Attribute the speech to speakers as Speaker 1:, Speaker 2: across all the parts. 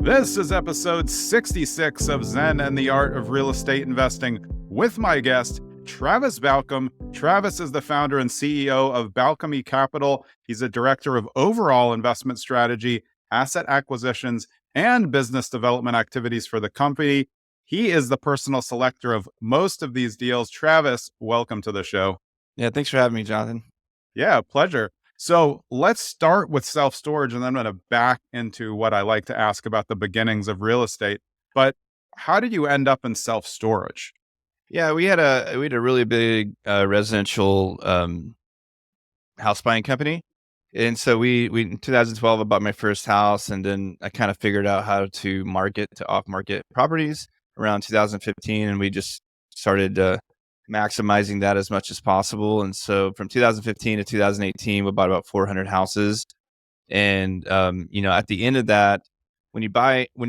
Speaker 1: This is episode 66 of Zen and the Art of Real Estate Investing with my guest, Travis Baucom. Travis is the founder and CEO of Baucom Capital. He's a director of overall investment strategy, asset acquisitions, and business development activities for the company. He is the personal selector of most of these deals. Travis, welcome to the show.
Speaker 2: Yeah, thanks for having me, Jonathan.
Speaker 1: Yeah, pleasure. So let's start with self-storage, and then I'm going to back into what I like to ask about the beginnings of real estate. But how did you end up in self-storage?
Speaker 2: Yeah, we had a really big residential house buying company, and so we in 2012 I bought my first house, and then I kind of figured out how to market to off-market properties around 2015, and we just started maximizing that as much as possible. And so from 2015 to 2018, we bought about 400 houses. And at the end of that, when you're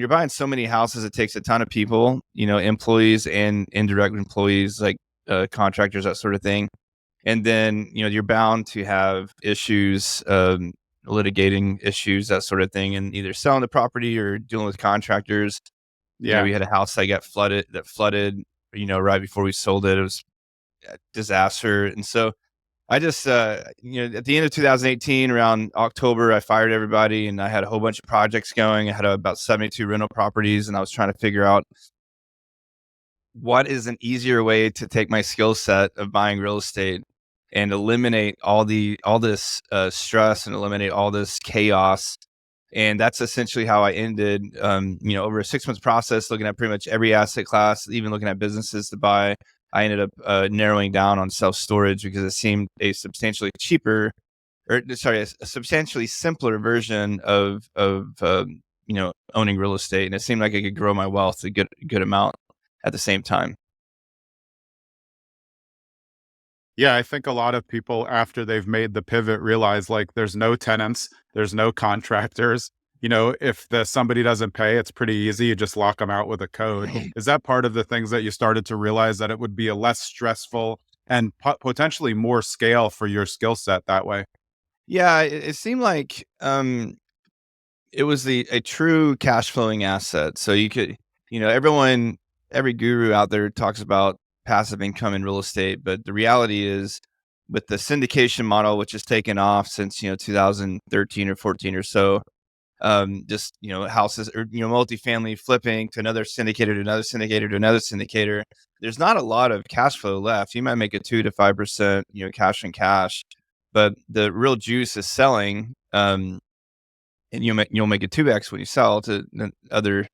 Speaker 2: buying so many houses, it takes a ton of people, employees and indirect employees, like contractors, that sort of thing. And then, you're bound to have issues, litigating issues, that sort of thing, and either selling the property or dealing with contractors.
Speaker 1: Yeah.
Speaker 2: We had a house that flooded, right before we sold it. It was a disaster. And so I just, at the end of 2018, around October, I fired everybody, and I had a whole bunch of projects going. I had about 72 rental properties, and I was trying to figure out what is an easier way to take my skill set of buying real estate and eliminate all this stress and eliminate all this chaos. And that's essentially how I ended, over a 6-month process, looking at pretty much every asset class, even looking at businesses to buy. I ended up narrowing down on self-storage because it seemed a substantially simpler version of owning real estate. And it seemed like I could grow my wealth a good amount at the same time.
Speaker 1: Yeah, I think a lot of people, after they've made the pivot, realize like there's no tenants, there's no contractors. If somebody doesn't pay, it's pretty easy. You just lock them out with a code. Is that part of the things that you started to realize, that it would be a less stressful and potentially more scale for your skill set that way?
Speaker 2: Yeah, it seemed like it was a true cash flowing asset. So you could, every guru out there talks about passive income in real estate, but the reality is, with the syndication model, which has taken off since 2013 or 14 or so, houses or multifamily flipping to another syndicator to another syndicator to another syndicator, there's not a lot of cash flow left. You might make a 2 to 5% cash on cash, but the real juice is selling, and you'll make a 2x when you sell to other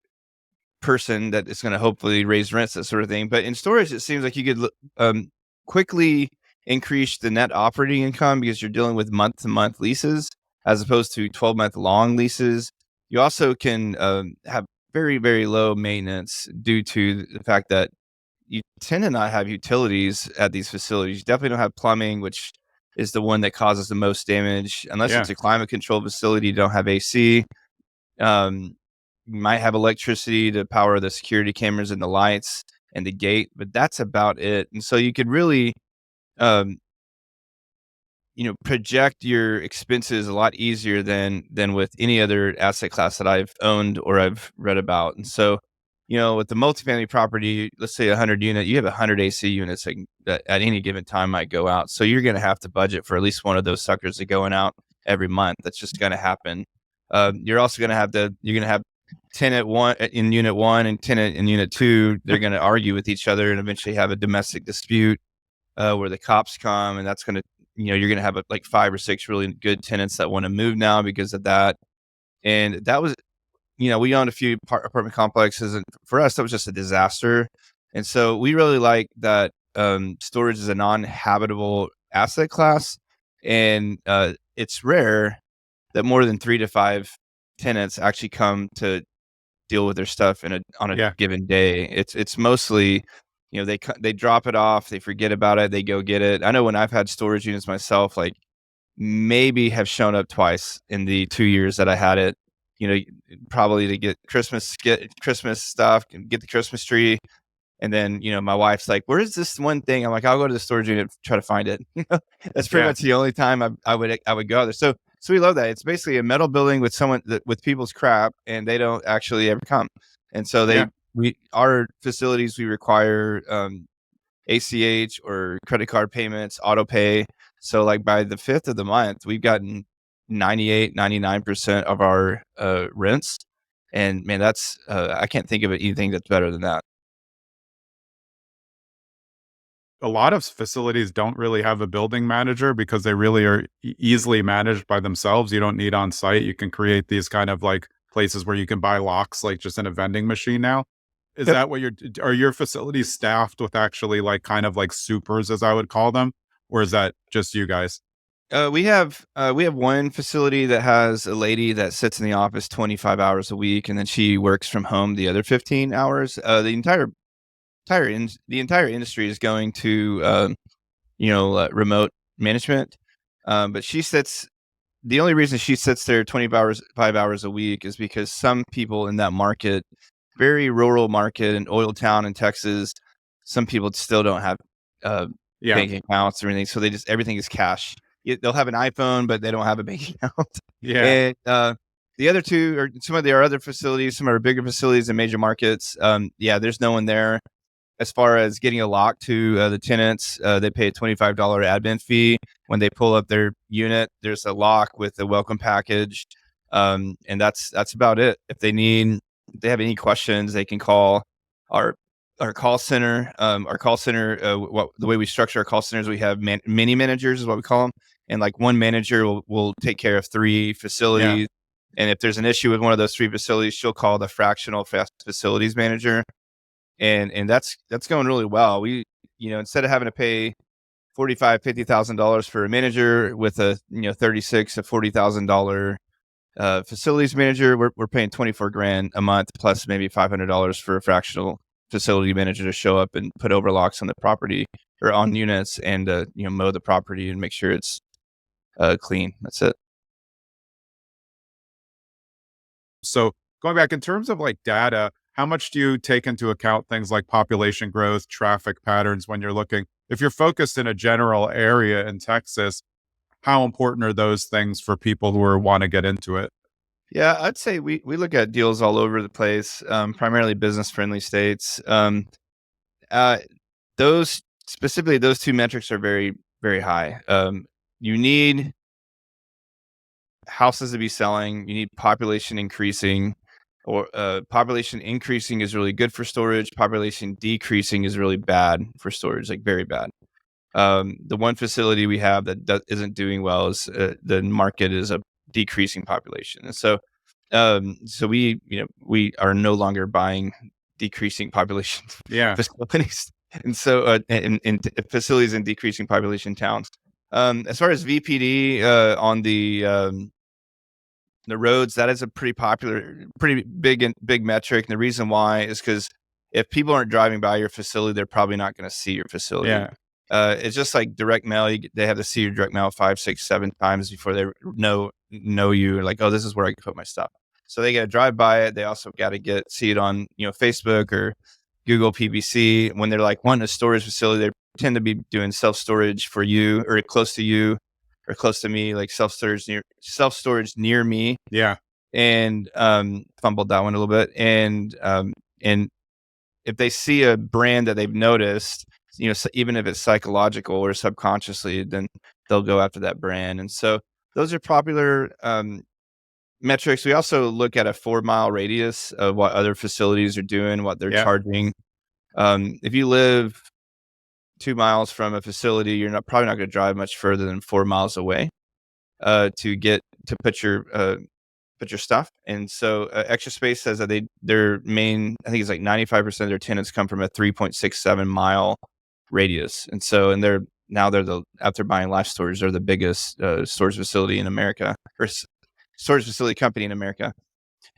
Speaker 2: person that is going to hopefully raise rents, that sort of thing. But in storage, it seems like you could quickly increase the net operating income because you're dealing with month-to-month leases as opposed to 12-month long leases. You also can have very, very low maintenance due to the fact that you tend to not have utilities at these facilities. You definitely don't have plumbing, which is the one that causes the most damage. Unless it's a climate controlled facility, you don't have AC. You might have electricity to power the security cameras and the lights and the gate, but that's about it. And so you could really project your expenses a lot easier than with any other asset class that I've owned or I've read about. And so, with the multifamily property, let's say 100 unit, you have 100 AC units that at any given time might go out. So you're going to have to budget for at least one of those suckers that going out every month. That's just going to happen. You're also going to have tenant one in unit 1 and tenant in unit 2. They're going to argue with each other and eventually have a domestic dispute where the cops come, and that's going to, you're going to have like 5 or 6 really good tenants that want to move now because of that. And that was, we owned a few apartment complexes, and for us, that was just a disaster. And so we really like that storage is a non-habitable asset class, and it's rare that more than 3 to 5 tenants actually come to deal with their stuff on a given day. It's mostly, they drop it off, they forget about it, they go get it. I know when I've had storage units myself, like maybe have shown up twice in the 2 years that I had it, probably to get Christmas stuff, get the Christmas tree. And then, my wife's like, where's this one thing? I'm like, I'll go to the storage unit, try to find it. That's pretty much the only time I would go there. So So we love that. It's basically a metal building with with people's crap, and they don't actually ever come. And so
Speaker 1: Yeah.
Speaker 2: our facilities, we require ACH or credit card payments, auto pay. So like by the 5th of the month, we've gotten 98, 99% of our rents. And man, that's I can't think of anything that's better than that.
Speaker 1: A lot of facilities don't really have a building manager because they really are easily managed by themselves. You don't need on site. You can create these kind of like places where you can buy locks, like just in a vending machine now. Is
Speaker 2: Yep.
Speaker 1: that what are your facilities staffed with actually like kind of like supers, as I would call them? Or is that just you guys?
Speaker 2: We have one facility that has a lady that sits in the office 25 hours a week, and then she works from home the other 15 hours. The entire industry is going to remote management. But the only reason she sits there 5 hours a week is because some people in that market, very rural market in oil town in Texas, some people still don't have uh,
Speaker 1: Yeah.
Speaker 2: bank accounts or anything. So everything is cash. They'll have an iPhone, but they don't have a bank account.
Speaker 1: Yeah.
Speaker 2: And the other two are some of our other facilities, some of our bigger facilities in major markets. There's no one there. As far as getting a lock to the tenants, they pay a $25 admin fee. When they pull up their unit, there's a lock with a welcome package, and that's about it. If they have any questions, they can call our call center. The way we structure our call centers, we have mini managers, is what we call them, and like one manager will take care of 3
Speaker 1: Yeah.
Speaker 2: facilities. And if there's an issue with one of those 3 facilities, she'll call the fractional facilities manager, and that's going really well. Instead of having to pay $50,000 for a manager with a $36,000 to $40,000 facilities manager, we're paying 24 grand a month plus maybe $500 for a fractional facility manager to show up and put overlocks on the property or on units, and mow the property and make sure it's clean. That's it.
Speaker 1: So going back in terms of like data, how much do you take into account things like population growth, traffic patterns when you're looking? If you're focused in a general area in Texas, how important are those things for people who want to get into it?
Speaker 2: Yeah, I'd say we look at deals all over the place, primarily business friendly states. Uh, those Specifically, those 2 metrics are very, very high. You need houses to be selling. You need population increasing, or population increasing is really good for storage. Population decreasing is really bad for storage, like very bad. The one facility we have that isn't doing well is the market is a decreasing population, and so we are no longer buying decreasing population
Speaker 1: Yeah.
Speaker 2: facilities, and so in facilities in decreasing population towns. As far as VPD on the roads, that is a pretty big metric. And the reason why is because if people aren't driving by your facility, they're probably not going to see your facility.
Speaker 1: Yeah.
Speaker 2: It's just like direct mail. They have to see your direct mail 5, 6, 7 times before they know you. Like, oh, this is where I can put my stuff. So they got to drive by it. They also got to see it on Facebook or Google PPC. When they're like wanting a storage facility, they tend to be doing self storage for you or close to you or close to me, like self storage near me.
Speaker 1: Yeah.
Speaker 2: And fumbled that one a little bit. And if they see a brand that they've noticed, even if it's psychological or subconsciously, then they'll go after that brand. And so those are popular metrics. We also look at a 4-mile radius of what other facilities are doing, what they're
Speaker 1: Yeah.
Speaker 2: charging. If you live 2 miles from a facility, you're probably not going to drive much further than 4 miles away to put your stuff. And so Extra Space says that their main, I think it's like 95% of their tenants come from a 3.67 mile radius. And so, after buying Life Storage, they're the biggest storage facility in America, or storage facility company in America.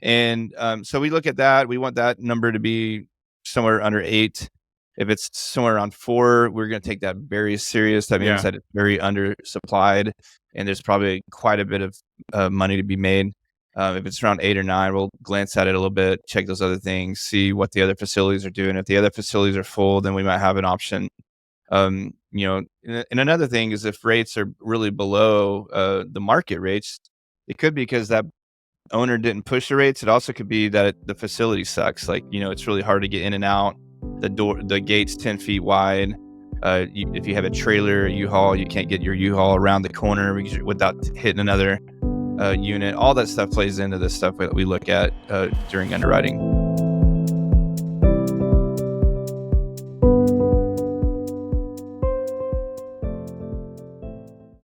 Speaker 2: And so we look at that. We want that number to be somewhere under 8. If it's somewhere around 4, we're going to take that very serious. That means
Speaker 1: Yeah.
Speaker 2: that it's very undersupplied, and there's probably quite a bit of money to be made. If it's around 8 or 9, we'll glance at it a little bit, check those other things, see what the other facilities are doing. If the other facilities are full, then we might have an option. And another thing is if rates are really below the market rates, It could be because that owner didn't push the rates. It also could be that the facility sucks. Like, it's really hard to get in and out. The gate's 10 feet wide. If you have a trailer, U-Haul, you can't get your U-Haul around the corner without hitting another unit. All that stuff plays into the stuff that we look at during underwriting.